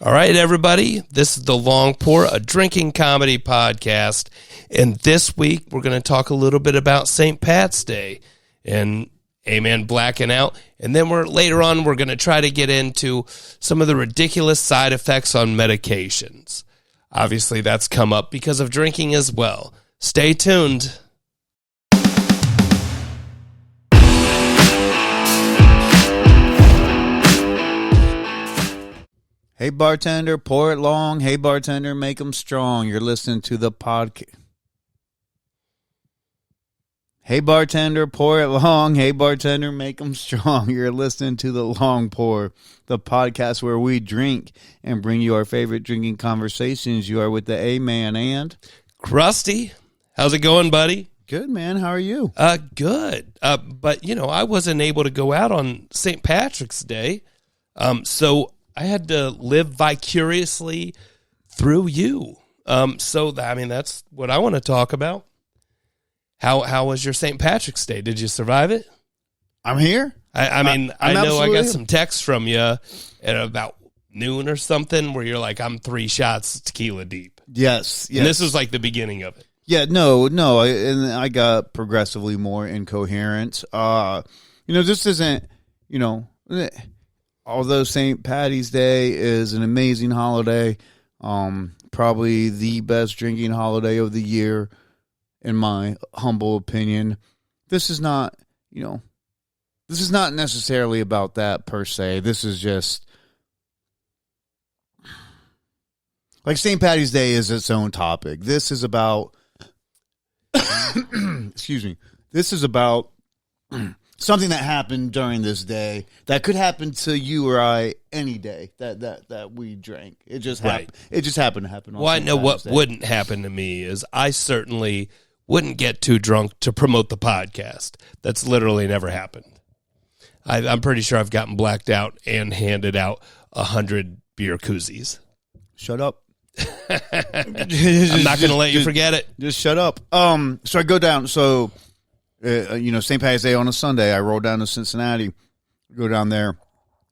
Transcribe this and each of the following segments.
All right, everybody, this is The Long Pour, a drinking comedy podcast, and this week we're going to talk a little bit about St. Pat's Day and Amen blacking out, and then later on we're going to try to get into some of the ridiculous side effects on medications. Obviously, that's come up because of drinking as well. Stay tuned. Hey, bartender, pour it long. Hey, bartender, make them strong. You're listening to the podcast. Hey, bartender, pour it long. Hey, bartender, make them strong. You're listening to the Long Pour, the podcast where we drink and bring you our favorite drinking conversations. You are with the A-Man and Crusty. How's it going, buddy? Good, man. How are you? Good. But, I wasn't able to go out on St. Patrick's Day, so I had to live vicariously through you. That's what I want to talk about. How was your St. Patrick's Day? Did you survive it? I'm here. I know I got some texts from you at about noon or something where you're like, I'm 3 shots tequila deep. Yes. And this was like the beginning of it. Yeah, no. And I got progressively more incoherent. This isn't, although St. Paddy's Day is an amazing holiday, probably the best drinking holiday of the year, in my humble opinion, this is not necessarily about that per se. This is just, like, St. Paddy's Day is its own topic. This is about, excuse me, this is about something that happened during this day that could happen to you or I any day that we drank. It just happened. Right. It just happened to happen. Well, I know what wouldn't happen to me is I certainly wouldn't get too drunk to promote the podcast. That's literally never happened. I'm pretty sure I've gotten blacked out and handed out 100 beer koozies. Shut up. I'm not going to let you forget it. Just shut up. So I go down. So, St. Patty's Day on a Sunday, I roll down to Cincinnati, go down there,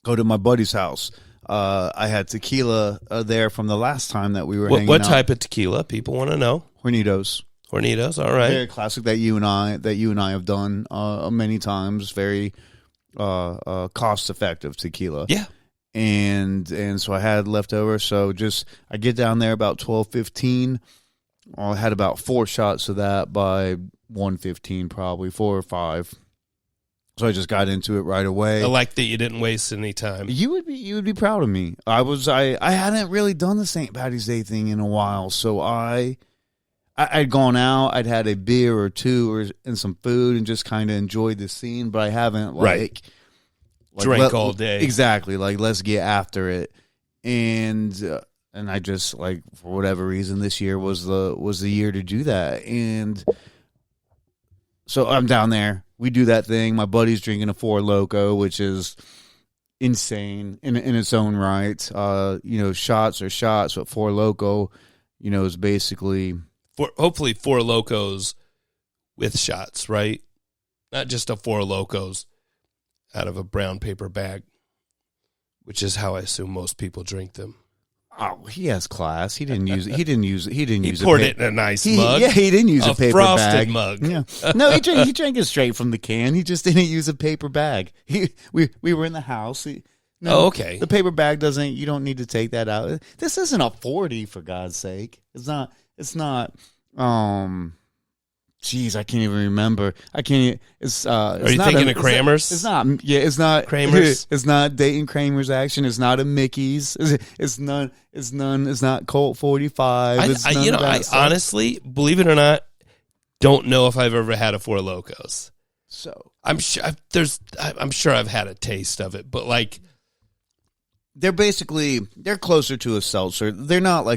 go to my buddy's house. I had tequila there from the last time that we were hanging out. What type of tequila? People want to know. Hornitos, all right. Very classic that you and I have done many times. Very cost effective tequila. Yeah. And so I had leftover. So I get down there about 12:15. I had about 4 shots of that by 1:15, probably 4 or 5. So I just got into it right away. I like that you didn't waste any time. You would be proud of me. I hadn't really done the St. Paddy's Day thing in a while, so I'd gone out, I'd had a beer or two and some food and just kind of enjoyed the scene, but I haven't drank all day. Exactly, like let's get after it. And I just, like, for whatever reason, this year was the year to do that. And so I'm down there. We do that thing. My buddy's drinking a Four Loko, which is insane in its own right. Shots are shots, but Four Loko, is basically hopefully 4 Lokos with shots, right? Not just a 4 Lokos out of a brown paper bag, which is how I assume most people drink them. Oh, he has class. He didn't use. He poured it in a nice mug. Yeah, he didn't use a paper frosted bag. Mug. Yeah. No, he drank it straight from the can. He just didn't use a paper bag. We were in the house. Okay. The paper bag doesn't. You don't need to take that out. This isn't a 40, for God's sake. It's not. Jeez, I can't even remember. I can't. It's. Are you thinking of Kramer's? It's not. Yeah, it's not Kramer's. It's not Dayton Kramer's action. It's not a Mickey's. It's none. It's none. It's not Colt 45. I honestly, believe it or not, don't know if I've ever had a Four Lokos. So I'm sure I've had a taste of it, but like they're closer to a seltzer. They're not a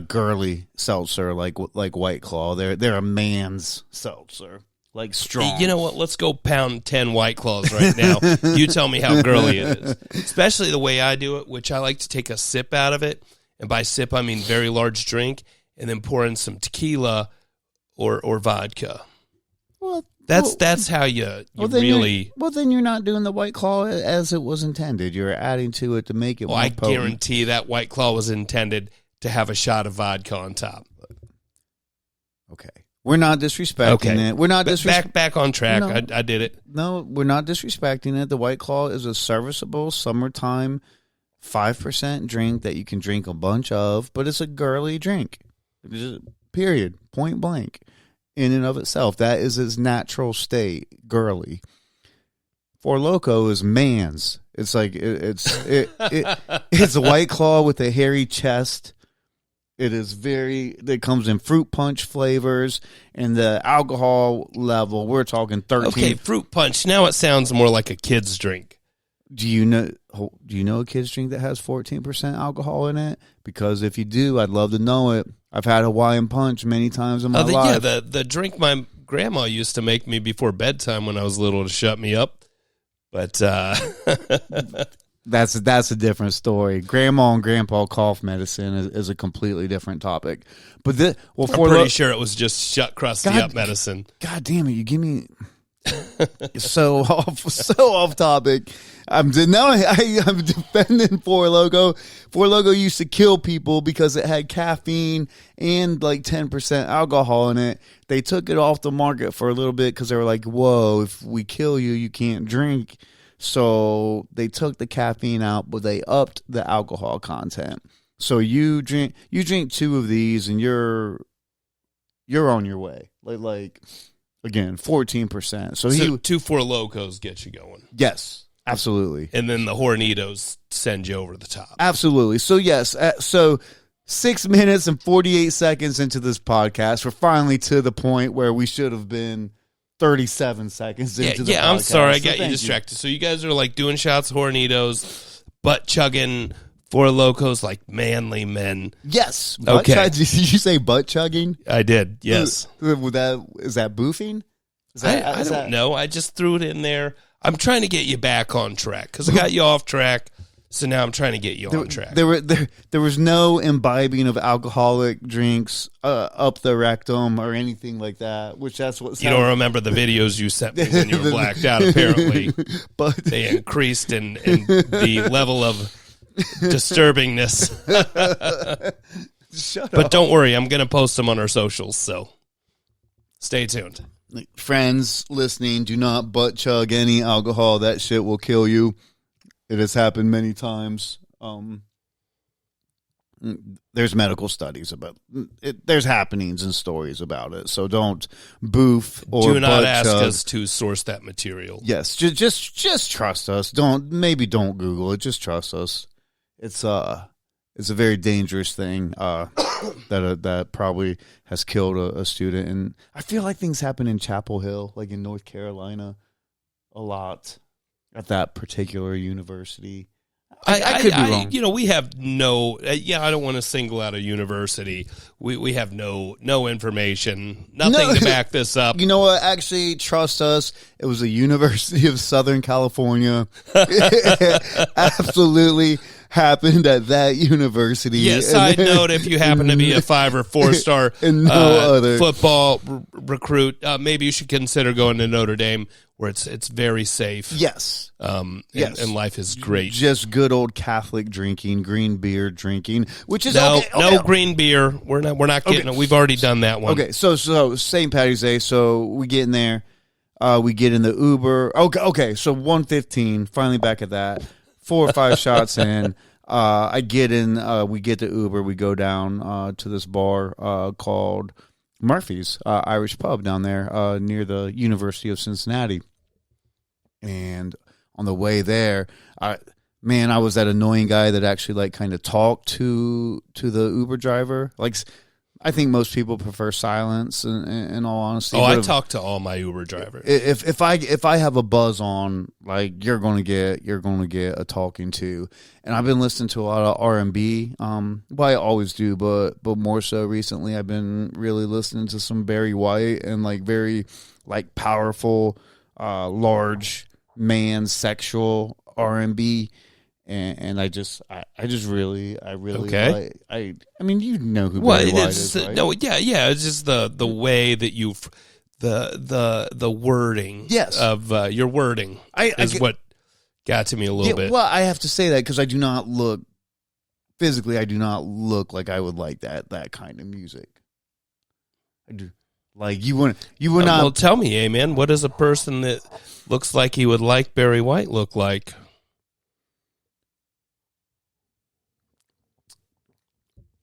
girly seltzer like White Claw. They're a man's seltzer, like strong. You know what? Let's go pound 10 White Claws right now. You tell me how girly it is. Especially the way I do it, which I like to take a sip out of it. And by sip, I mean very large drink, and then pour in some tequila or vodka. Well, That's how you really. Then you're not doing the White Claw as it was intended. You're adding to it to make it more I potent. guarantee that White Claw was intended to have a shot of vodka on top. Okay. We're not disrespecting it. We're not back on track. No. I did it. No, we're not disrespecting it. The White Claw is a serviceable summertime 5% drink that you can drink a bunch of, but it's a girly drink. Period. Point blank. In and of itself, that is its natural state, girly. Four Loko is man's. It's like it's a White Claw with a hairy chest. It comes in fruit punch flavors, and the alcohol level, we're talking 13. Okay, fruit punch. Now it sounds more like a kid's drink. Do you know a kid's drink that has 14% alcohol in it? Because if you do, I'd love to know it. I've had Hawaiian Punch many times in my life. Yeah, the drink my grandma used to make me before bedtime when I was little to shut me up. But that's a different story. Grandma and grandpa cough medicine is a completely different topic. But I'm pretty sure it was just shut Crusty up medicine. God damn it! You give me so off topic. I'm defending Four Loko. Four Loko used to kill people because it had caffeine and like 10% alcohol in it. They took it off the market for a little bit because they were like, "Whoa, if we kill you, you can't drink." So they took the caffeine out, but they upped the alcohol content. So you drink 2 of these, and you're on your way. Like again, 14%. So 2 Four Lokos get you going. Yes. Absolutely. And then the Hornitos send you over the top. Absolutely. So, yes. So, 6 minutes and 48 seconds into this podcast, we're finally to the point where we should have been 37 seconds into the podcast. Yeah, I'm sorry. I got you distracted. So, you guys are like doing shots of Hornitos, butt chugging Four Lokos like manly men. Yes. Okay. Did you say butt chugging? I did. Yes. Is that boofing? I don't know. I just threw it in there. I'm trying to get you back on track because I got you off track. So now I'm trying to get you on track. There was no imbibing of alcoholic drinks up the rectum or anything like that. Which that's what you don't remember the videos you sent me when you were blacked out. Apparently, but they increased in the level of disturbingness. Shut up. But don't worry, I'm going to post them on our socials. So stay tuned. Friends listening, do not butt chug any alcohol. That shit will kill you. It has happened many times. There's medical studies about it. There's happenings and stories about it. So don't boof or do not butt ask chug. us to source that material. Yes, just trust us. Don't Google it. Just trust us. It's a very dangerous thing that probably has killed a student. And I feel like things happen in Chapel Hill, like in North Carolina, a lot at that particular university. I could be wrong. We have no. I don't want to single out a university. We have no information, nothing to back this up. You know what? Actually, trust us. It was the University of Southern California. Absolutely happened at that university. Yeah, side note, if you happen to be a 5 or 4 star other football recruit, maybe you should consider going to Notre Dame, where it's very safe. Yes. Yes. And life is great. Just good old Catholic drinking, green beer drinking, which is no okay. Green beer. We're not getting it. We've already done that one. Okay, so St. Patty's Day. So we get in there. We get in the Uber. Okay. So 1:15. Finally back at that. 4 or 5 shots in. I get in. We get the Uber. We go down to this bar called Murphy's Irish Pub down there near the University of Cincinnati. And on the way there, I was that annoying guy that actually kind of talked to the Uber driver. I think most people prefer silence. In all honesty, I talk to all my Uber drivers. If I have a buzz on, you're gonna get a talking to. And I've been listening to a lot of R&B. I always do, but more so recently, I've been really listening to some Barry White and very powerful, large man sexual R&B. And I really okay. I mean, you know who Barry White is, right? No, yeah, it's just the way that the wording of your wording is what got to me a little bit. Well, I have to say that because I do not look physically. I do not look like I would like that kind of music. I do. Like you would not. Well, tell me, man. What does a person that looks like he would like Barry White look like?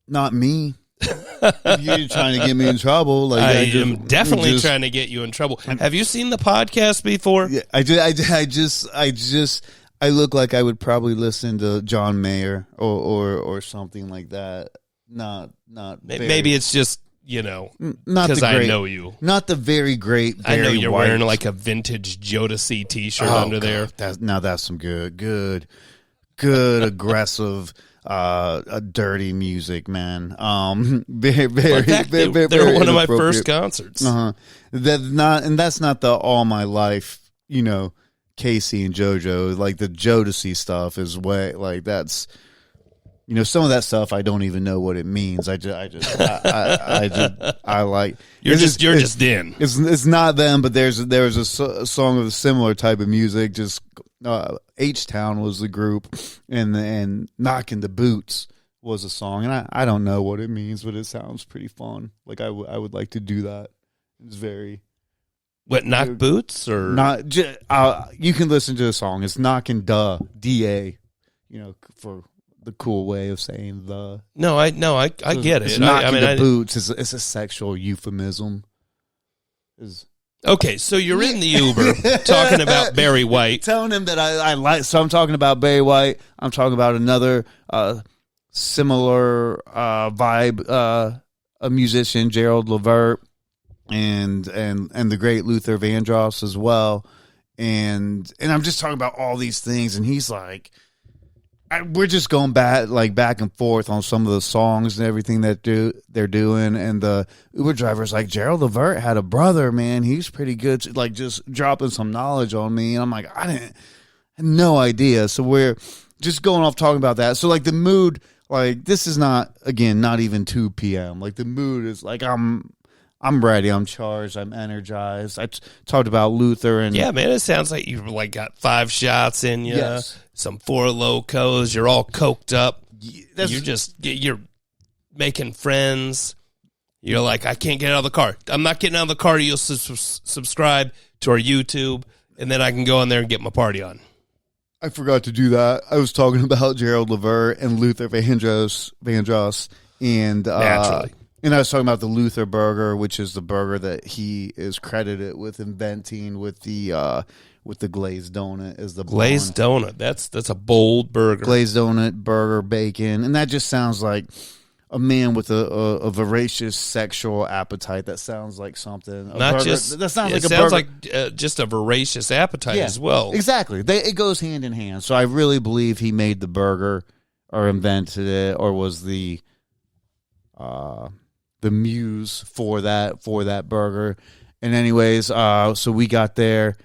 Not me. You're trying to get me in trouble. Like I am definitely trying to get you in trouble. Have you seen the podcast before? Yeah, I look like I would probably listen to John Mayer or something like that. Not maybe it's just, not because I know you. Not the very great Barry I know you're White. wearing like a vintage Jodeci t-shirt under there. That's some good aggressive dirty music, man. Very, they're one of my first concerts. That's not the All My Life, Casey and JoJo. Like the Jodeci stuff is way like that's. Some of that stuff I don't even know what it means. I like. You're just in. It's not them, but there's a song of a similar type of music. Just H-Town was the group, and Knocking the Boots was a song, and I don't know what it means, but it sounds pretty fun. Like I would like to do that. It's very. What, knock boots or not? You can listen to the song. It's Knocking Da, for the cool way of saying the. No, I get it. It's knocking the boots. It's a sexual euphemism. Okay, so you're in the Uber talking about Barry White. Telling him that I like. So I'm talking about Barry White. I'm talking about another similar vibe, a musician, Gerald Levert, and the great Luther Vandross as well. And I'm just talking about all these things, and he's like. We're just going back and forth on some of the songs and everything that they're doing, and the Uber driver's like, Gerald Levert had a brother, man. He's pretty good. Like just dropping some knowledge on me, and I'm like, I had no idea. So we're just going off talking about that. So like the mood, like this is not even 2 p.m. Like the mood is like I'm ready. I'm charged. I'm energized. I talked about Luther and yeah, man. It sounds like you've like got 5 shots in you. Yes. Some Four Lokos. You're all coked up. You're making friends. You're like, I can't get out of the car. I'm not getting out of the car. You'll subscribe to our YouTube, and then I can go in there and get my party on. I forgot to do that. I was talking about Gerald Levert and Luther Vandross, and naturally. And I was talking about the Luther burger, which is the burger that he is credited with inventing with the glazed donut as the glazed donut. That's a bold burger. Glazed donut, burger, bacon, and that just sounds like a man with a voracious sexual appetite. That sounds like something. That sounds like just a voracious appetite as well. Exactly. It goes hand in hand. So I really believe he made the burger or invented it or was the muse for that burger. And anyways, so we got there.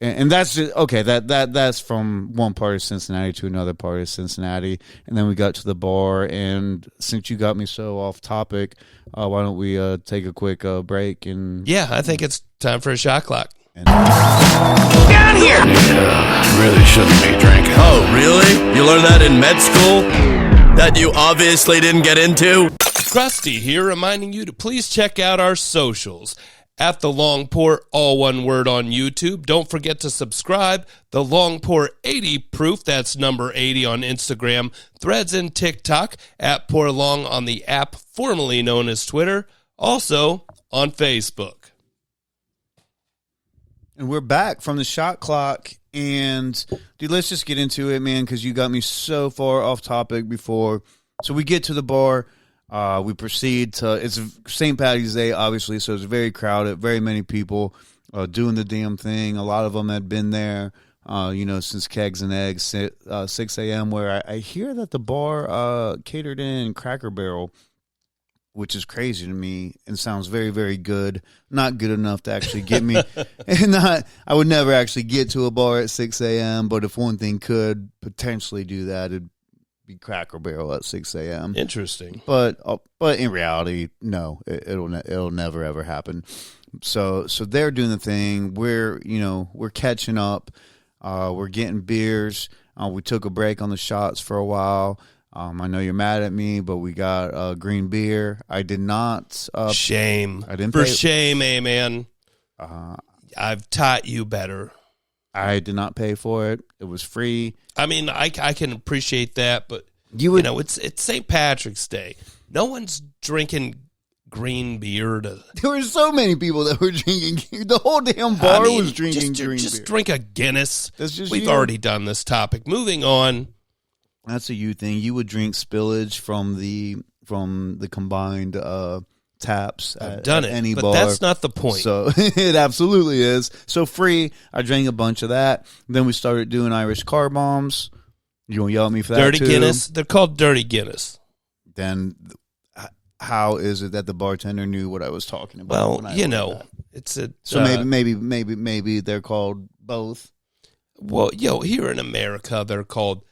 And that's just, okay. That's from one part of Cincinnati to another part of Cincinnati, and then we got to the bar. And since you got me so off topic, why don't we take a quick break? And yeah, I think it's time for a shot clock. Get out of here! Yeah, really shouldn't be drinking. Oh, really? You learned that in med school? That you obviously didn't get into? Crusty here, reminding you to please check out our socials. At The Long Pour, all one word on YouTube. Don't forget to subscribe. The Long Pour 80 Proof, that's number 80 on Instagram, Threads, and TikTok. At Pour Long on the app formerly known as Twitter. Also on Facebook. And we're back from the shot clock. And, dude, let's just get into it, man, because you got me so far off topic before. So we get to the bar. We proceed to, it's St. Paddy's Day, obviously, so it's very crowded, very many people doing the damn thing. A lot of them had been there, since Kegs and Eggs, 6 a.m., where I hear that the bar catered in Cracker Barrel, which is crazy to me and sounds very, very good. Not good enough to actually get me. I would never actually get to a bar at 6 a.m., but if one thing could potentially do that, it'd be Cracker Barrel at 6 a.m. Interesting. But in reality, no, it'll never ever happen. So they're doing the thing. We're catching up. We're getting beers. We took a break on the shots for a while. I know you're mad at me, but we got green beer. I did not. Shame. I didn't For pay. shame, man. I've taught you better. I did not pay for it. It was free. I mean, I can appreciate that, but it's St. Patrick's Day. No one's drinking green beer. There were so many people that were drinking. The whole damn bar was drinking green beer. Just drink a Guinness. We've you. already done this topic. Moving on. That's a you thing. You would drink spillage from the combined taps I've done it, any but bar. That's not the point. So it absolutely is. So free. I drank a bunch of that. Then we started doing Irish car bombs. You gonna yell at me for that Dirty too? Guinness. They're called Dirty Guinness. Then how is it that the bartender knew what I was talking about? Well, when I ordered that? it's a So maybe they're called both. Well, here in America, they're called.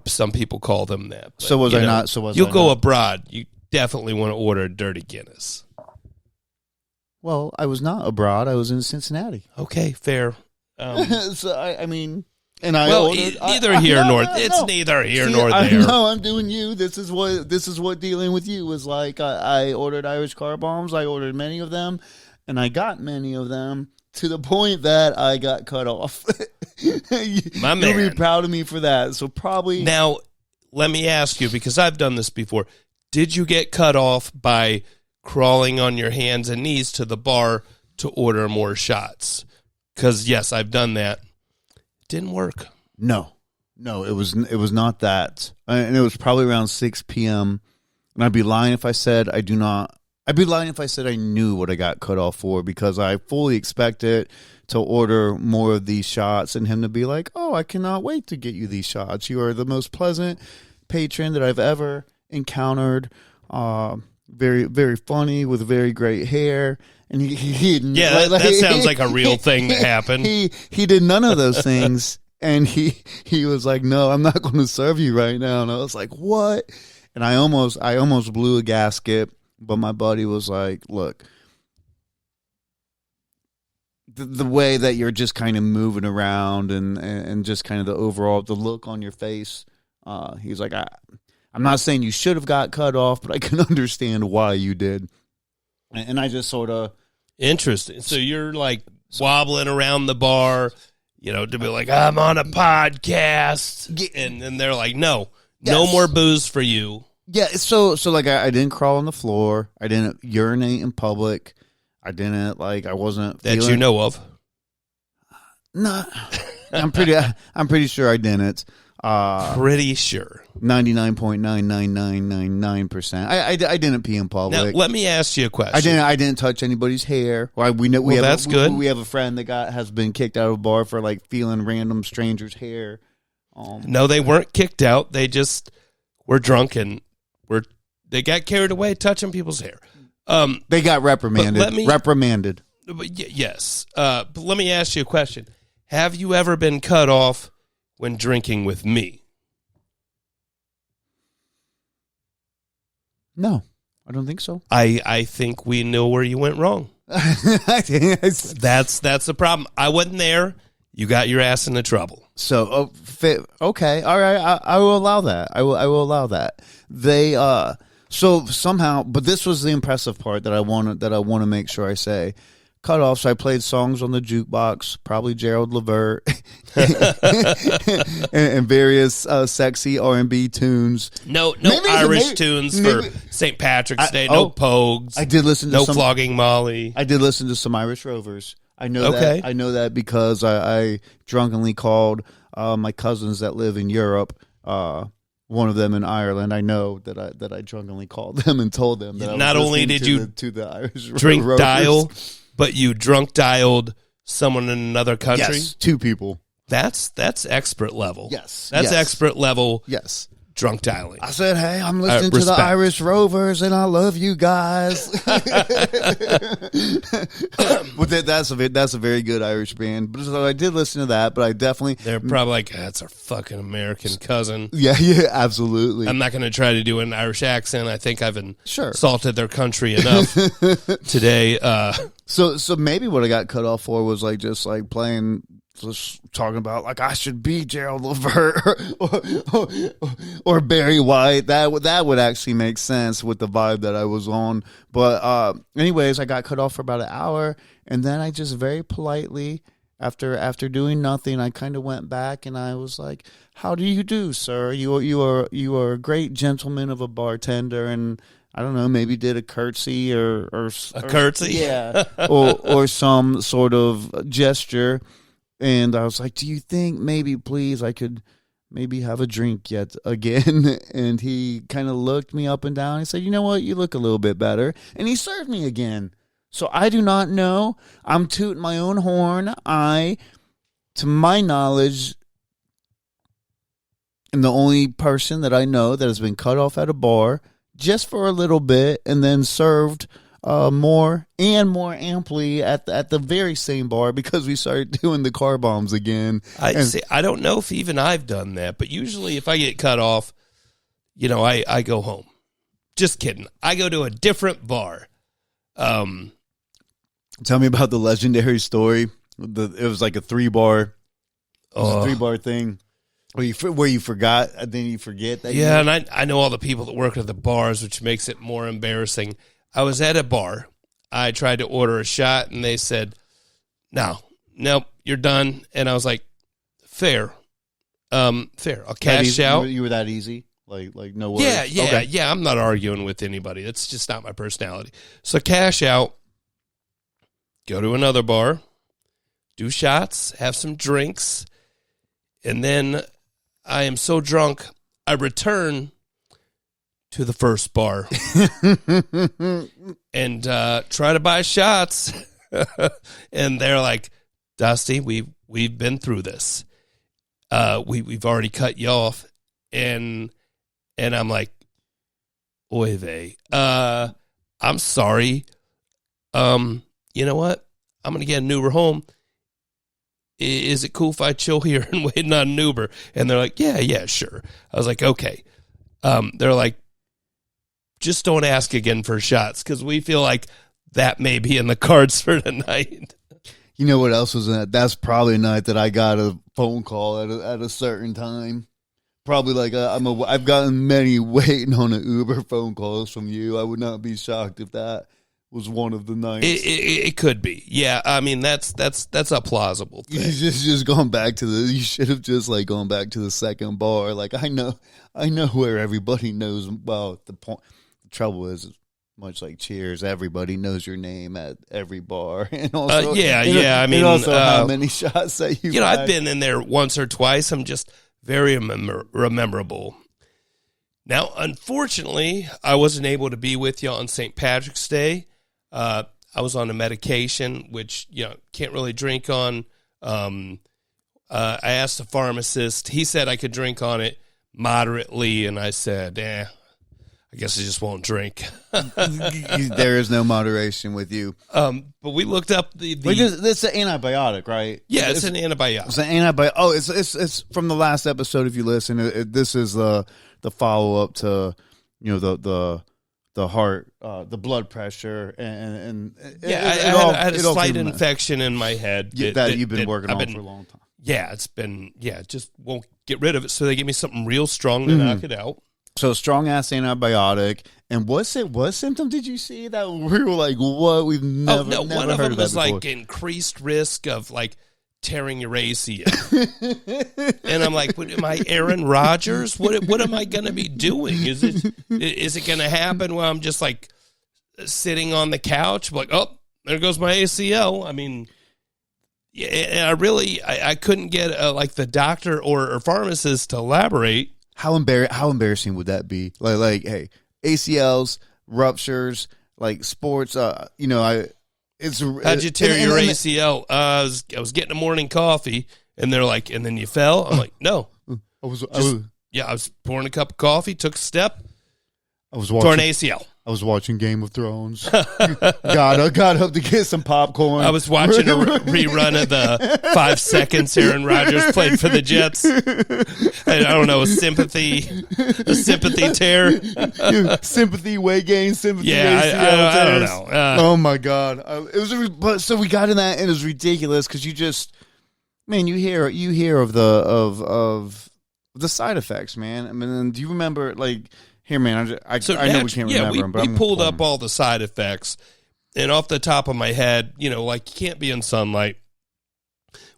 Some people call them that. But, So was I not? So was you I go not? abroad, you definitely want to order a Dirty Guinness. Well, I was not abroad. I was in Cincinnati. Okay, fair. So I mean, and I Well, ordered, neither here nor it's neither here nor there. I know I'm doing you. This is what dealing with you was like. I ordered Irish car bombs. I ordered many of them, and I got many of them to the point that I got cut off. My man, you'll be proud of me for that. So probably now, let me ask you, because I've done this before. Did you get cut off by crawling on your hands and knees to the bar to order more shots? Because yes, I've done that. Didn't work. No, it was not that, and it was probably around 6 p.m. And I'd be lying if I said I do not. I'd be lying if I said I knew what I got cut off for, because I fully expected to order more of these shots and him to be like, "Oh, I cannot wait to get you these shots. You are the most pleasant patron that I've ever encountered. Very, very funny with very great hair." And he that sounds like a real thing that happened. He did none of those things, and he was like, "No, I'm not going to serve you right now." And I was like, "What?" And I almost blew a gasket, but my buddy was like, "Look, the way that you're just kind of moving around and just kind of the look on your face," he's like, "I'm not saying you should have got cut off, but I can understand why you did." And I just sort of... Interesting. So you're like wobbling around the bar, to be like, "I'm on a podcast." And they're like, no more booze for you. Yeah, so like I didn't crawl on the floor. I didn't urinate in public. I didn't, I wasn't That feeling... you know of. No, I'm pretty sure I didn't. Pretty sure. 99.99999%. I didn't pee in public. Now, let me ask you a question. I didn't touch anybody's hair. That's good. We have a friend that has been kicked out of a bar for feeling random strangers' hair. No, they weren't kicked out. They just were drunk and they got carried away touching people's hair. They got reprimanded. Yes. But let me ask you a question. Have you ever been cut off when drinking with me? No, I don't think so. I think we know where you went wrong. That's the problem. I wasn't there. You got your ass into trouble. So, okay, all right. I will allow that. I will allow that. They so somehow, but this was the impressive part that I want to make sure I say. Cut off. So I played songs on the jukebox, probably Gerald Levert, and various sexy R&B tunes. No Irish tunes for St. Patrick's Day. No Pogues. I did listen to Flogging Molly. I did listen to some Irish Rovers. I know Okay. that. I know that because I drunkenly called my cousins that live in Europe. One of them in Ireland. I know that I drunkenly called them and told them that Not I was only listening did you to the Irish drink Rovers. dial, but you drunk dialed someone in another country. Yes, 2 people. That's expert level. Yes, That's yes. expert level. Yes. Drunk dialing. I said, "Hey, I'm listening to the respect. Irish Rovers, and I love you guys." But that's a very good Irish band. But so I did listen to that. But I definitely They're probably like, "That's our fucking American cousin." yeah, absolutely. I'm not going to try to do an Irish accent. I think I've Sure. insulted their country enough today. So maybe what I got cut off for was like just like playing, just talking about like I should be Gerald Levert or Barry White. That would actually make sense with the vibe that I was on. But anyways, I got cut off for about an hour, and then I just very politely, after doing nothing, I kind of went back and I was like, "How do you do, sir? You are a great gentleman of a bartender," and I don't know, maybe did a curtsy or a curtsy, yeah, or some sort of gesture. And I was like, "Do you think maybe, please, I could maybe have a drink yet again?" And he kind of looked me up and down. He said, "You know what? You look a little bit better." And he served me again. So I do not know. I'm tooting my own horn. To my knowledge, am the only person that I know that has been cut off at a bar just for a little bit and then served more and more amply at the very same bar because we started doing the car bombs again. I don't know if even I've done that, but usually if I get cut off, I go home. Just kidding. I go to a different bar. Tell me about the legendary story. It was like a 3-bar. It was a 3-bar thing. Where you forgot, and then you forget that. Yeah, and I know all the people that work at the bars, which makes it more embarrassing. I was at a bar. I tried to order a shot, and they said, nope, you're done. And I was like, fair. I'll cash out. You were that easy? Like no worries? Yeah, I'm not arguing with anybody. That's just not my personality. So cash out, go to another bar, do shots, have some drinks, and then I am so drunk, I return to the first bar and try to buy shots. And they're like, "Dusty, we've been through this. We've already cut you off." And I'm like, "Oy vey. I'm sorry. You know what? I'm gonna get an Uber home. Is it cool if I chill here and wait on an Uber?" And they're like, yeah, sure. I was like, okay. They're like, just don't ask again for shots because we feel like that may be in the cards for tonight. You know what else was in that? That's probably a night that I got a phone call at a certain time. Probably like I've gotten many waiting on an Uber phone calls from you. I would not be shocked if that was one of the nights. It could be. Yeah, I mean that's a plausible thing. You just going back to you should have just like gone back to the second bar. Like I know where everybody knows. Well, the trouble is much like Cheers, everybody knows your name at every bar. And also I mean, also how many shots that you I've been in there once or twice. I'm just very rememberable. Now, unfortunately, I wasn't able to be with you on St. Patrick's Day. I was on a medication, which, can't really drink on. I asked the pharmacist. He said I could drink on it moderately, and I said, I guess I just won't drink. There is no moderation with you. But we looked up the it's an antibiotic, right? Yeah, it's an antibiotic. It's an antibiotic. Oh, it's from the last episode. If you listen, this is the follow-up to, the heart, the blood pressure, and I had a slight infection in my head that you've been working on for a long time. Yeah, just won't get rid of it. So they gave me something real strong to knock it out. So strong ass antibiotic. And what symptom did you see that we were like, what? We've never, never one of heard them of that was before. like increased risk of like tearing your ACL. And I'm like, am I Aaron Rodgers? What am I going to be doing? Is it going to happen while I'm just like sitting on the couch? Like, oh, there goes my ACL. I mean, yeah, I couldn't get like the doctor or pharmacist to elaborate. How embarrassing would that be? Like, hey, ACLs, ruptures, like sports. How'd you tear your ACL? I was getting a morning coffee, and they're like, and then you fell. I'm like, no, I was pouring a cup of coffee, took a step. I was watching Torn ACL. I was watching Game of Thrones. got up to get some popcorn. I was watching a rerun of the 5 seconds Aaron Rodgers played for the Jets. I don't know, a sympathy tear. Sympathy weight gain, sympathy. Yeah, I don't know. Oh my God, but so we got in that, and it was ridiculous because you hear of the side effects, man. I mean, do you remember like? Here, man, I know we can't remember them, but we pulled up all the side effects, and off the top of my head, like you can't be in sunlight,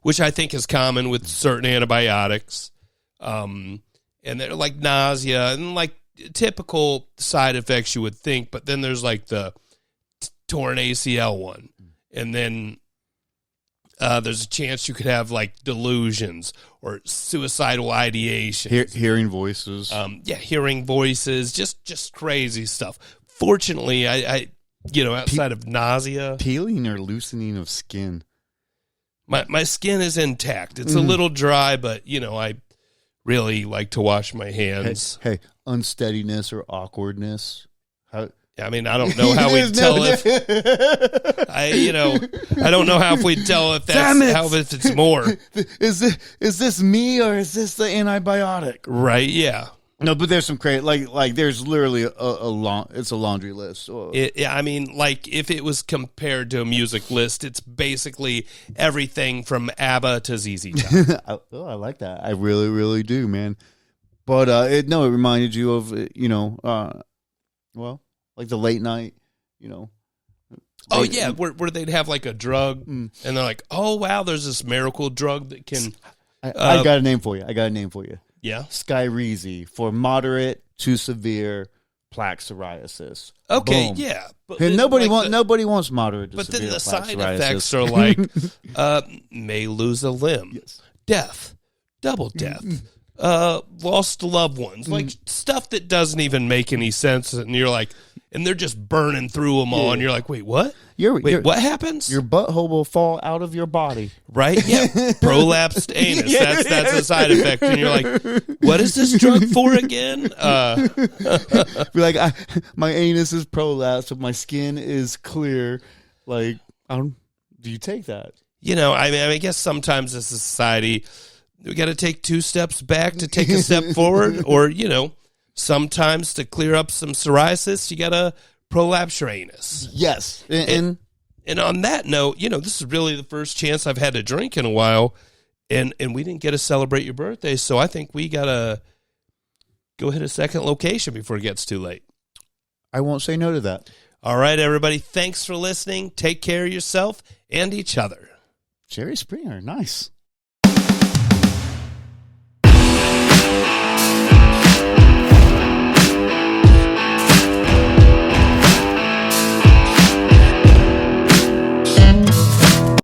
which I think is common with certain antibiotics, and they're like nausea and like typical side effects you would think, but then there's like the torn ACL one, and then there's a chance you could have like delusions or suicidal ideation. Hearing voices. Hearing voices, just crazy stuff. Fortunately, I outside of nausea. Peeling or loosening of skin. My skin is intact. It's a little dry, but, I really like to wash my hands. Hey, unsteadiness or awkwardness. I mean, I don't know how we tell if I don't know how if we tell if that's how if it's more. Is this me or is this the antibiotic? Right? Yeah. No, but there's some crazy like there's literally it's a laundry list. I mean, like if it was compared to a music list, it's basically everything from ABBA to ZZ Top. I like that. I really, really do, man. But it reminded you of like the late night, Oh, yeah, where they'd have like a drug, and they're like, oh, wow, there's this miracle drug that can... I got a name for you. Yeah? Skyrizi for moderate to severe plaque psoriasis. Okay, Boom. yeah. But And nobody wants moderate to severe But then the plaque side psoriasis. effects are like, may lose a limb, Yes. death, double death, lost loved ones, like stuff that doesn't even make any sense, and you're like... And they're just burning through them all, and you're like, wait, what? What happens? Your butthole will fall out of your body. Right? Yeah. Prolapsed anus. That's a side effect. And you're like, what is this drug for again? Be like, my anus is prolapsed, but my skin is clear. Like, do you take that? I guess sometimes as a society, we got to take 2 steps back to take a step forward, or, sometimes to clear up some psoriasis, you got to prolapse your anus. Yes. And on that note, this is really the first chance I've had to drink in a while, and we didn't get to celebrate your birthday, so I think we got to go hit a second location before it gets too late. I won't say no to that. All right, everybody. Thanks for listening. Take care of yourself and each other. Jerry Springer. Nice.